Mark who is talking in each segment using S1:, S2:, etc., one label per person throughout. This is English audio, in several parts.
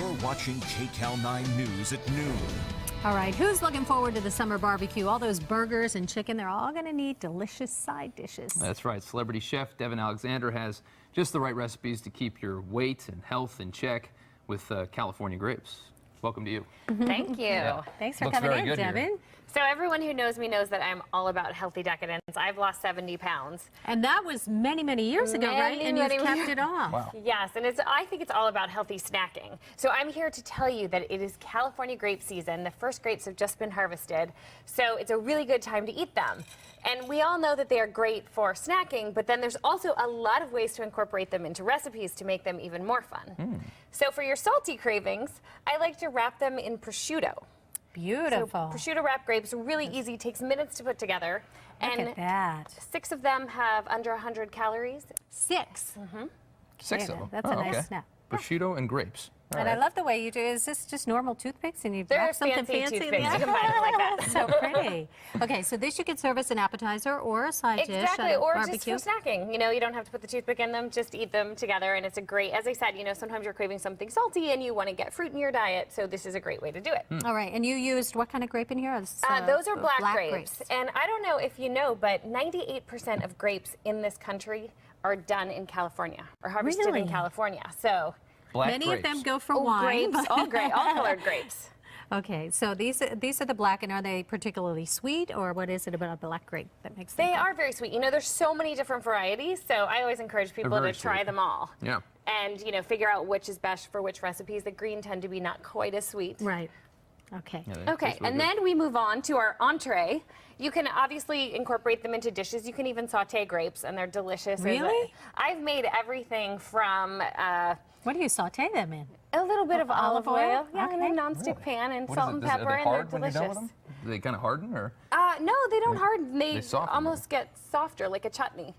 S1: You're watching KCAL 9 News at noon.
S2: All right, who's looking forward to the summer barbecue? All those burgers and chicken, they're all going to need delicious side dishes.
S3: That's right. Celebrity chef Devin Alexander has just the right recipes to keep your weight and health in check with California grapes. Welcome to you.
S4: Thank you.
S3: Yeah.
S2: Thanks for
S3: Looks
S2: coming
S3: very
S2: in,
S3: good
S2: Devin.
S3: here.
S4: So everyone who knows me knows that I'm all about healthy decadence. I've lost 70 pounds.
S2: And that was many, many years ago, right? And you've kept it off.
S3: Wow.
S4: Yes, and I think it's all about healthy snacking. So I'm here to tell you that it is California grape season. The first grapes have just been harvested, so it's a really good time to eat them. And we all know that they are great for snacking, but then there's also a lot of ways to incorporate them into recipes to make them even more fun. So for your salty cravings, I like to wrap them in prosciutto.
S2: Beautiful.
S4: So prosciutto wrapped grapes are really easy, takes minutes to put together.
S2: Look
S4: And
S2: at that.
S4: 6 of them have under 100 calories.
S2: 6.
S3: 6 of them.
S2: That's a nice snack.
S3: Prosciutto and grapes. All
S2: And
S3: right.
S2: I love the way you do. Is this just normal toothpicks and you
S4: They're
S2: wrap something
S4: fancy
S2: fancy?
S4: toothpicks. You can buy them like that.
S2: So pretty. Okay, so this you could serve as an appetizer or a side dish
S4: Exactly,
S2: at a
S4: or
S2: barbecue.
S4: just for snacking. You know, you don't have to put the toothpick in them, just eat them together. And it's a great, as I said, you know, sometimes you're craving something salty and you want to get fruit in your diet, so this is a great way to do it.
S2: All right, and you used what kind of grape in here?
S4: Those are black grapes. And I don't know if you know, but 98% of grapes in this country are done in California, or harvested
S2: Really?
S4: in California. So
S3: Black
S2: Many
S3: grapes.
S2: of them go for wine.
S4: grapes, all great, all colored grapes.
S2: Okay, so these are the black, and are they particularly sweet, or what is it about a black grape that makes them
S4: They
S2: good?
S4: are very sweet. You know, there's so many different varieties, so I always encourage people
S3: very
S4: to try
S3: sweet.
S4: them all.
S3: Yeah.
S4: And, you know, figure out which is best for which recipes. The green tend to be not quite as sweet.
S2: Right. Okay.
S3: Yeah, they
S4: Okay,
S3: taste really
S4: and
S3: good.
S4: then we move on to our entree. You can obviously incorporate them into dishes. You can even saute grapes, and they're delicious.
S2: Really?
S4: I've made everything from
S2: What do you saute them in?
S4: a little bit of olive oil, yeah, in a
S2: Okay.
S4: nonstick pan, and
S3: What
S4: salt
S3: is
S4: and
S3: it? Are
S4: pepper,
S3: they
S4: and
S3: hard
S4: they're
S3: when you're done
S4: delicious.
S3: with them? Do they kind of harden, or?
S4: No, they don't harden. They
S3: soften,
S4: almost get softer, like a chutney.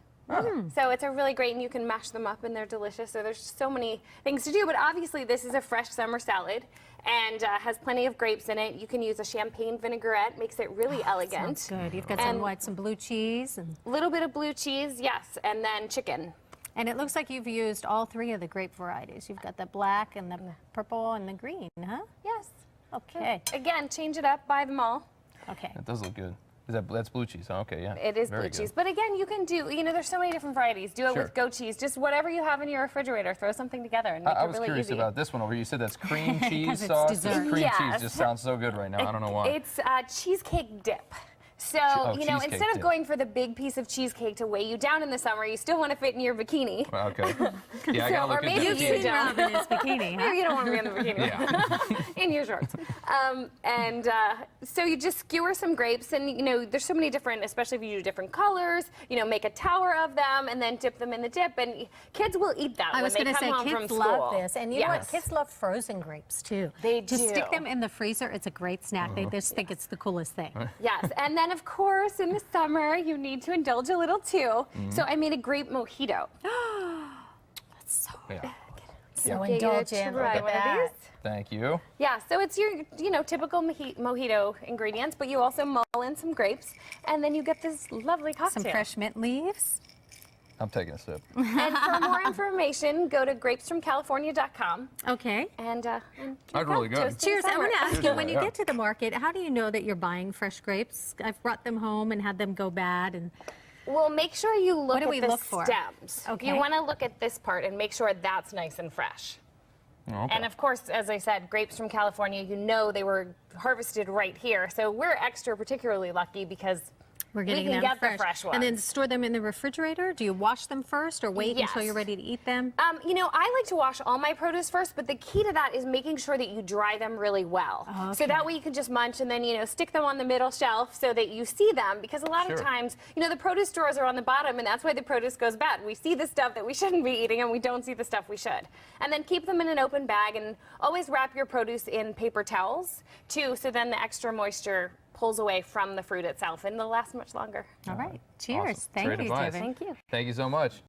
S4: So it's a really great, and you can mash them up, and they're delicious. So there's so many things to do, but obviously this is a fresh summer salad, and has plenty of grapes in it. You can use a champagne vinaigrette, makes it really elegant.
S2: Sounds good. You've got
S4: And
S2: some blue cheese, and
S4: a little bit of blue cheese, yes, and then chicken.
S2: it looks like you've used all 3 of the grape varieties. You've got the black and the purple and the green, huh?
S4: Yes.
S2: Okay.
S4: Again, change it up, buy them all.
S2: Okay.
S3: That does look good. That's blue cheese, huh? Okay, yeah.
S4: It is
S3: Very
S4: blue
S3: good.
S4: cheese. But again, you can do, you know, there's so many different varieties. Do it
S3: Sure.
S4: with goat cheese, just whatever you have in your refrigerator. Throw something together and make
S3: I
S4: it
S3: was
S4: really
S3: curious
S4: easy.
S3: about this one over here. You said that's cream cheese
S2: 'Cause it's
S3: sauce. This
S2: dessert.
S3: cream
S4: Yes.
S3: cheese just sounds so good right now. I don't know why.
S4: It's cheesecake dip. So, you know,
S3: cheesecake
S4: instead of
S3: dip.
S4: going for the big piece of cheesecake to weigh you down in the summer, you still want to fit in your bikini.
S3: Okay. Yeah, I
S4: So,
S3: gotta
S4: or
S3: look at
S4: maybe
S3: the
S4: you
S3: bikini.
S4: don't.
S2: Rob in his bikini, huh?
S4: Maybe you don't want to be in the bikini.
S3: Yeah.
S4: In your shorts. So you just skewer some grapes, and you know there's so many different, especially if you do different colors. You know, make a tower of them and then dip them in the dip, and kids will eat that
S2: I was
S4: when
S2: going
S4: they
S2: to
S4: come
S2: say,
S4: home from
S2: kids
S4: school.
S2: love this. And you know what?
S4: Yes.
S2: Kids love frozen grapes, too.
S4: They
S2: Just stick
S4: do.
S2: them in the freezer. It's a great snack. They just think it's the coolest thing.
S4: Yes, and then of course in the summer you need to indulge a little too. So I made a grape mojito.
S2: So
S3: Yeah.
S2: So
S4: Get you to
S2: indulgent.
S4: try
S2: Look at
S4: one of
S2: that.
S4: these.
S3: Thank you.
S4: Yeah, so it's your, you know, typical mojito ingredients, but you also mull in some grapes, and then you get this lovely cocktail.
S2: Some fresh mint leaves.
S3: I'm taking a sip.
S4: And for more information, go to grapesfromcalifornia.com
S2: Okay.
S4: and
S3: That's really good.
S4: toast in the
S2: Cheers. I'm
S4: summer.
S2: going to ask you,
S3: Cheers,
S2: when you
S3: yeah.
S2: get to the market, how do you know that you're buying fresh grapes? I've brought them home and had them go bad. And
S4: Well, make sure you look
S2: do
S4: at
S2: we
S4: the
S2: look for?
S4: stems.
S2: Okay.
S4: You want to look at this part and make sure that's nice and fresh.
S3: Okay.
S4: And of course, as I said, grapes from California, you know they were harvested right here. So we're extra particularly lucky because
S2: we're getting
S4: we can
S2: them
S4: get the fresh ones.
S2: And then store them in the refrigerator? Do you wash them first or wait until
S4: Yes.
S2: you're ready to eat them?
S4: You know, I like to wash all my produce first, but the key to that is making sure that you dry them really well.
S2: Oh,
S4: So
S2: okay.
S4: that way you can just munch and then, you know, stick them on the middle shelf so that you see them. Because a lot of
S3: Sure.
S4: times, you know, the produce stores are on the bottom, and that's why the produce goes bad. We see the stuff that we shouldn't be eating, and we don't see the stuff we should. And then keep them in an open bag, and always wrap your produce in paper towels, too, so then the extra moisture pulls away from the fruit itself, and they'll last much longer.
S2: All right. Cheers.
S3: Awesome.
S2: Thank
S3: Great
S2: you,
S3: advice.
S2: Devin.
S4: Thank you.
S3: Thank you so much.